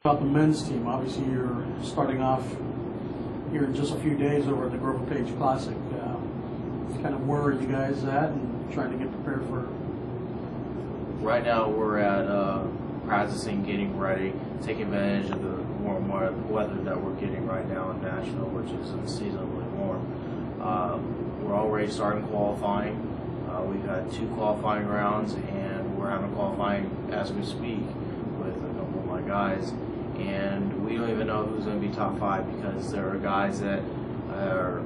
About the men's team, obviously you're starting off here in just a few days over at the Grover Page Classic. Kind of where are you guys at and trying to get prepared for? Right now we're at practicing, getting ready, taking advantage of the warm weather that we're getting right now in Nashville, which is unseasonably warm. We're already starting qualifying. We've had 2 qualifying rounds, and we're having qualifying as we speak with a couple of my guys. And we don't even know who's going to be top 5 because there are guys that were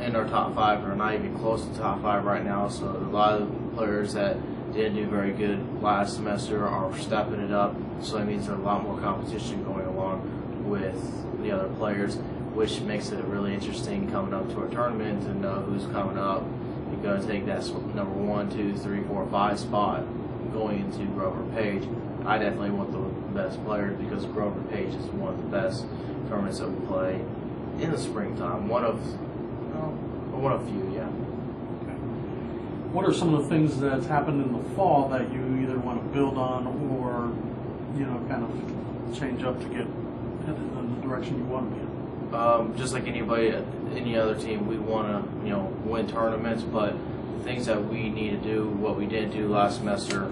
in our top 5 are not even close to top 5 right now. So a lot of players that didn't do very good last semester are stepping it up. So that means there's a lot more competition going along with the other players, which makes it really interesting coming up to our tournament to know who's coming up and going to take that number 1, 2, 3, 4, 5 spot going into Grover Page. I definitely want the best players because Grover Page is one of the best tournaments that we play in the springtime. One of few, yeah. Okay. What are some of the things that's happened in the fall that you either want to build on or, kind of change up to get headed in the direction you want to be in? Just like any other team, we want to, win tournaments, but the things that we need to do, what we didn't do last semester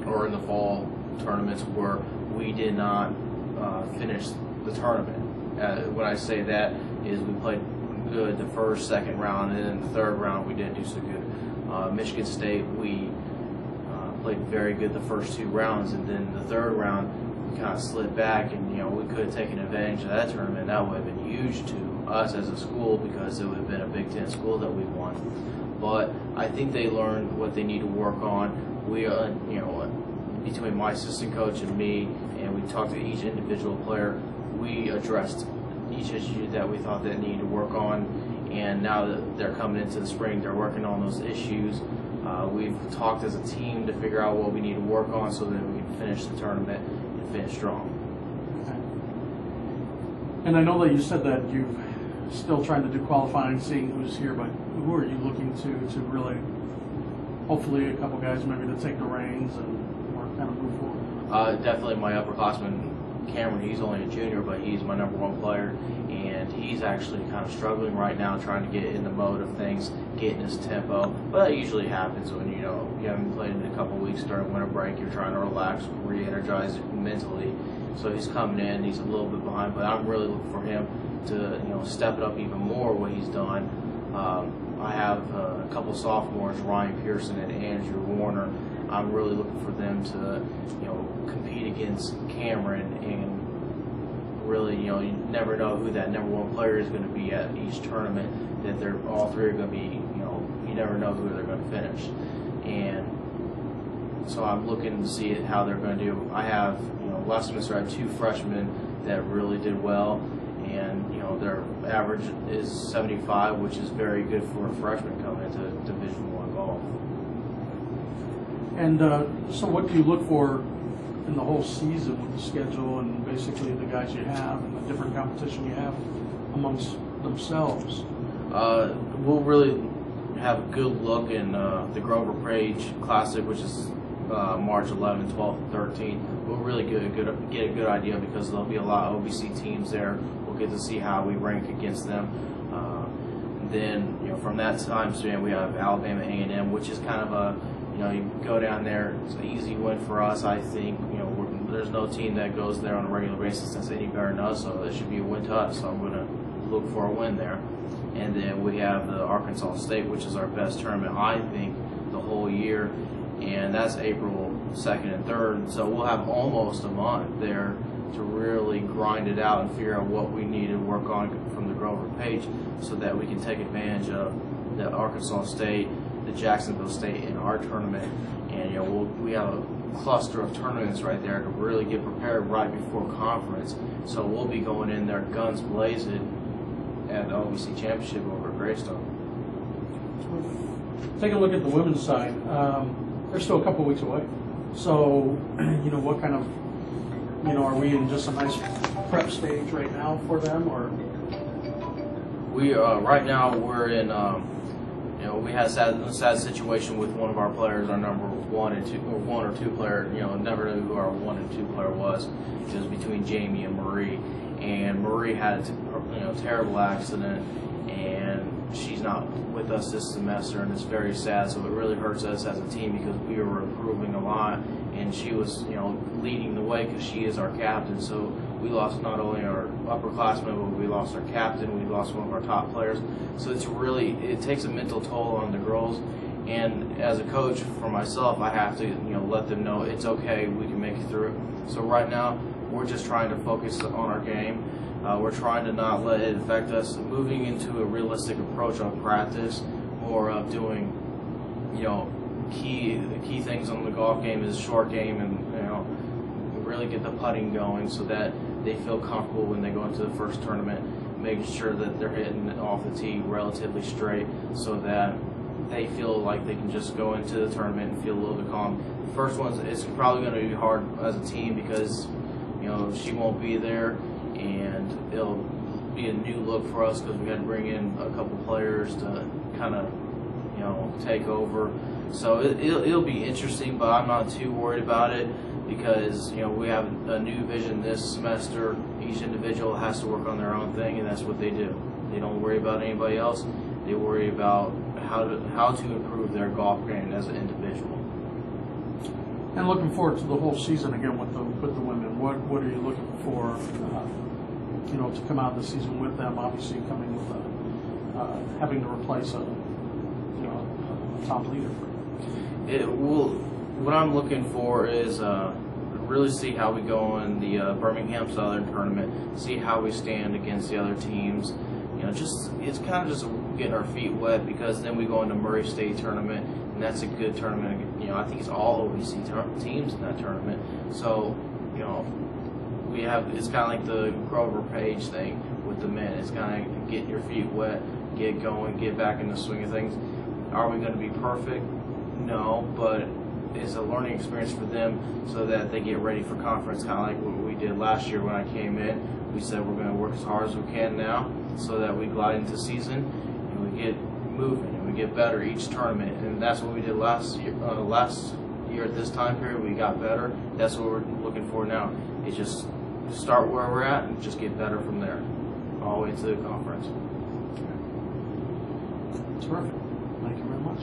or in the fall tournaments, were we did not finish the tournament. When I say that is we played good the first, second round, and then the third round we didn't do so good. Michigan State, we played very good the first 2 rounds, and then the third round we kind of slid back, and we could have taken advantage of that tournament. That would have been huge to us as a school because it would have been a Big Ten school that we won. But I think they learned what they need to work on. We between my assistant coach and me, and we talked to each individual player, we addressed each issue that we thought they needed to work on, and now that they're coming into the spring, they're working on those issues. We've talked as a team to figure out what we need to work on so that we can finish the tournament and finish strong. Okay. And I know that you said that you're still trying to do qualifying, seeing who's here, but who are you looking to really, hopefully a couple guys maybe to take the reins and kind of move forward? Definitely my upperclassman Cameron. He's only a junior, but he's my number 1 player, and he's actually kind of struggling right now, trying to get in the mode of things, getting his tempo. But that usually happens when you haven't played in a couple weeks during winter break. You're trying to relax, re-energize mentally. So he's coming in. He's a little bit behind, but I'm really looking for him to step it up even more what he's done. I have a couple sophomores, Ryan Pearson and Andrew Warner. I'm really looking for them to, compete against Cameron, and really, you never know who that number 1 player is going to be at each tournament. That they're all 3 are going to be, you never know who they're going to finish, and so I'm looking to see how they're going to do. I have, last semester I had 2 freshmen that really did well, and their average is 75, which is very good for a freshman coming into Division I golf. And so what do you look for in the whole season with the schedule and basically the guys you have and the different competition you have amongst themselves? We'll really have a good look in the Grover Page Classic, which is March 11th, 12th, and 13th. We'll really get a good idea because there'll be a lot of OVC teams there. We'll get to see how we rank against them. Then, from that time span, we have Alabama A&M, which is kind of a you go down there, it's an easy win for us, I think. There's no team that goes there on a regular basis that's any better than us, so it should be a win to us. So I'm going to look for a win there. And then we have the Arkansas State, which is our best tournament, I think, the whole year. And that's April 2nd and 3rd. So we'll have almost a month there to really grind it out and figure out what we need to work on from the Grover Page so that we can take advantage of the Arkansas State, the Jacksonville State in our tournament, and we have a cluster of tournaments right there to really get prepared right before conference. So we'll be going in there guns blazing at the OVC Championship over at Greystone. Take a look at the women's side. They're still a couple weeks away. So, what kind of, are we in just a nice prep stage right now for them, or? We right now we're in we had a sad situation with one of our players, our number one or two player. Never knew who our 1 and 2 player was. It was between Jamie and Marie, and Marie had a terrible accident, and she's not with us this semester, and it's very sad. So it really hurts us as a team because we were improving a lot, and she was leading the way because she is our captain. So we lost not only our upperclassmen, but we lost our captain, we lost one of our top players. So it takes a mental toll on the girls. And as a coach, for myself, I have to let them know it's okay, we can make it through it. So right now, we're just trying to focus on our game. We're trying to not let it affect us. Moving into a realistic approach on practice, more of doing key things on the golf game is short game, and really get the putting going so that they feel comfortable when they go into the first tournament, making sure that they're hitting off the tee relatively straight so that they feel like they can just go into the tournament and feel a little bit calm. The first one is probably going to be hard as a team because she won't be there, and it'll be a new look for us because we had to bring in a couple players to kind of take over. So it'll be interesting, but I'm not too worried about it because we have a new vision this semester. Each individual has to work on their own thing, and that's what they do. They don't worry about anybody else. They worry about how to improve their golf game as an individual. And looking forward to the whole season again with the women. What are you looking for? To come out of the season with them. Obviously, coming with having to replace a top leader for you. What I'm looking for is really see how we go in the Birmingham Southern tournament. See how we stand against the other teams. It's kind of just getting our feet wet because then we go into Murray State tournament, and that's a good tournament. I think it's all OVC teams in that tournament. So it's kind of like the Grover Page thing with the men. It's kind of getting your feet wet, get going, get back in the swing of things. Are we going to be perfect? No, but it's a learning experience for them so that they get ready for conference, kind of like what we did last year when I came in. We said we're going to work as hard as we can now so that we glide into season and we get moving and we get better each tournament. And that's what we did last year at this time period. We got better. That's what we're looking for now. It's just start where we're at and just get better from there all the way to the conference. Terrific. Thank you very much.